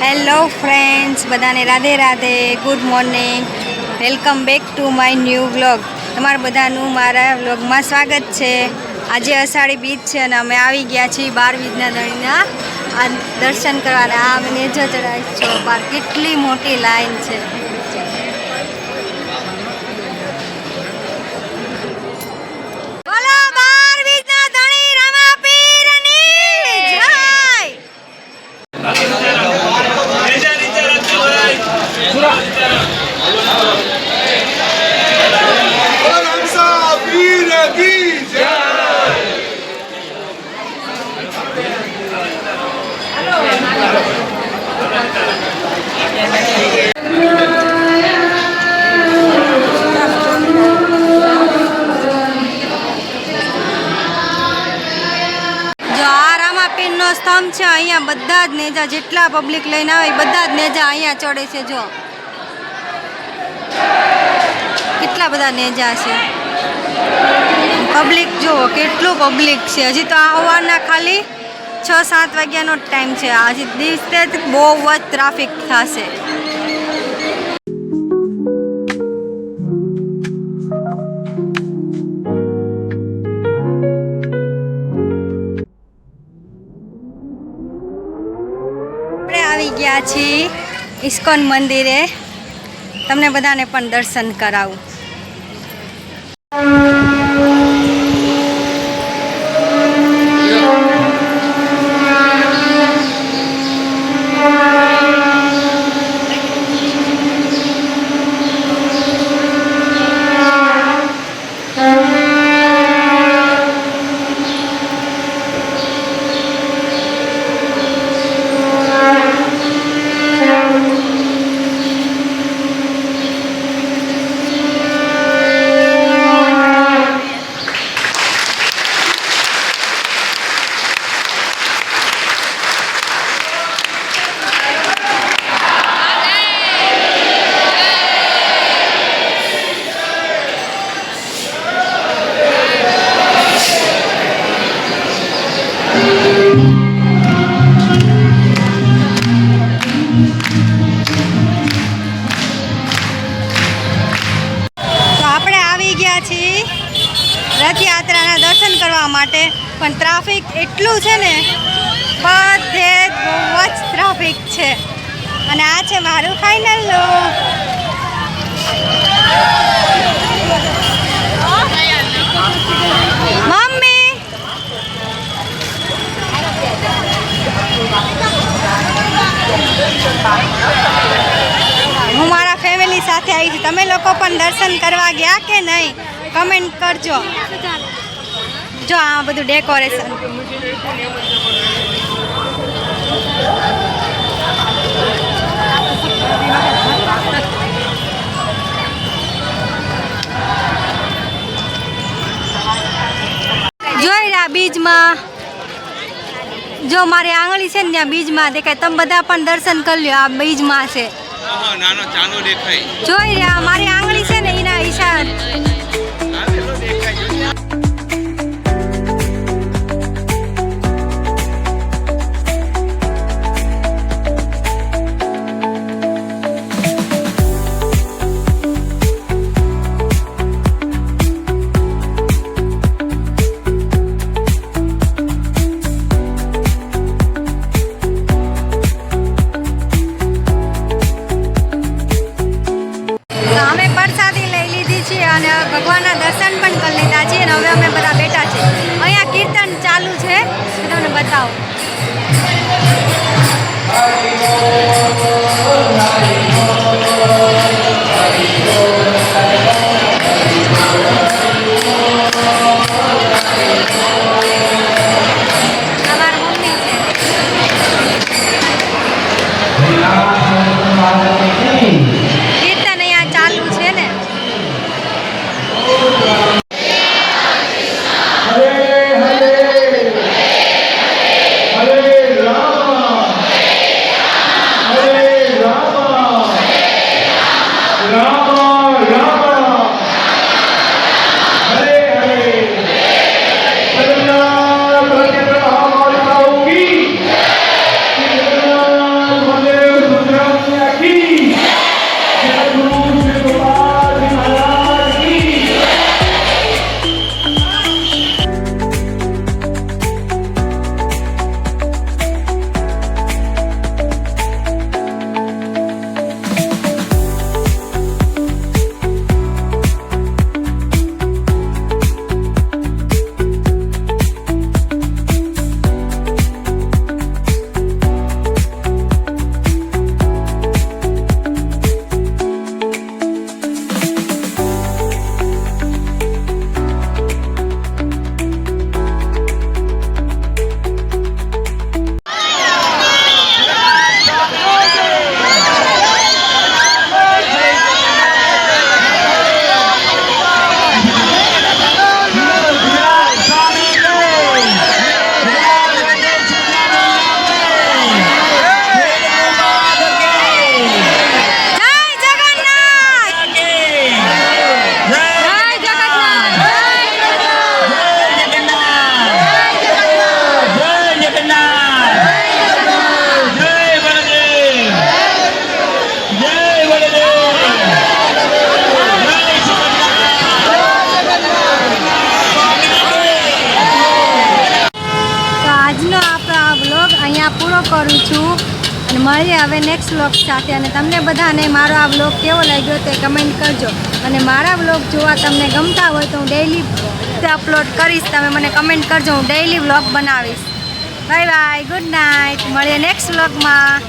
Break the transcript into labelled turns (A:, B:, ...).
A: Hello friends, બધાને Radhe Radhe, good morning, welcome back to my new vlog. તમારા બધાનું મારા વ્લોગમાં સ્વાગત છે. આજે અષાઢી બીજ છે અને અમે આવી ગયા છીએ 12 બીજના દણીના આ દર્શન કરવાના. આ અમે નેજા ચડાવી છો, બહાર કેટલી મોટી લાઈન છે. સ્તંભ છે. અહીંયા બધા જ નેજા જેટલા પબ્લિક લઈને આવે બધા જ નેજા અહીંયા ચડે છે. જો કેટલા બધા નેજા છે. પબ્લિક જુઓ કેટલું પબ્લિક છે. હજી તો સવારના ખાલી 6-7 વાગ્યાનો ટાઈમ છે. હજી દિવસે બહુ જ ટ્રાફિક થશે. આવી ગયા છીએ ઇસ્કોન મંદિરે. તમને બધાને પણ દર્શન કરાવું. રથયાત્રાના દર્શન કરવા માટે પણ ટ્રાફિક એટલું છે ને, બધે બહુ જ ટ્રાફિક છે. અને આ છે મારું ફાઇનલ લુક. મમ્મી હું મારા ફેમિલી સાથે આવી છું. તમે લોકો પણ દર્શન કરવા ગયા કે નહીં કમેન્ટ કરજો. જો આ બધું ડેકોરેશન. જોઈ રહ્યા બીજમાં, જો મારી આંગળી છે ને ત્યાં બીજમાં દેખાય. તમે બધા પણ દર્શન કરી લો. આ બીજમાં છે, જોઈ રહ્યા મારી આંગળી છે ને એના ઈશારા. અમે પ્રસાદી લઈ લીધી છે અને ભગવાનના દર્શન પણ કરી લીધા છે. અને હવે અમે બધા બેઠા છે. અહીંયા કીર્તન ચાલુ છે, તમને બતાવો. અમારી મમ્મી છે. કરું છું અને મળીએ હવે નેક્સ્ટ વ્લોગ સાથે. અને તમને બધાને મારો આ વ્લોગ કેવો લાગ્યો તે કમેન્ટ કરજો. અને મારા વ્લોગ જોવા તમને ગમતા હોય તો હું ડેઈલી અપલોડ કરીશ. તમે મને કમેન્ટ કરજો, હું ડેઈલી વ્લોગ બનાવીશ. બાય બાય, ગુડ નાઇટ, મળીએ નેક્સ્ટ વ્લોગમાં.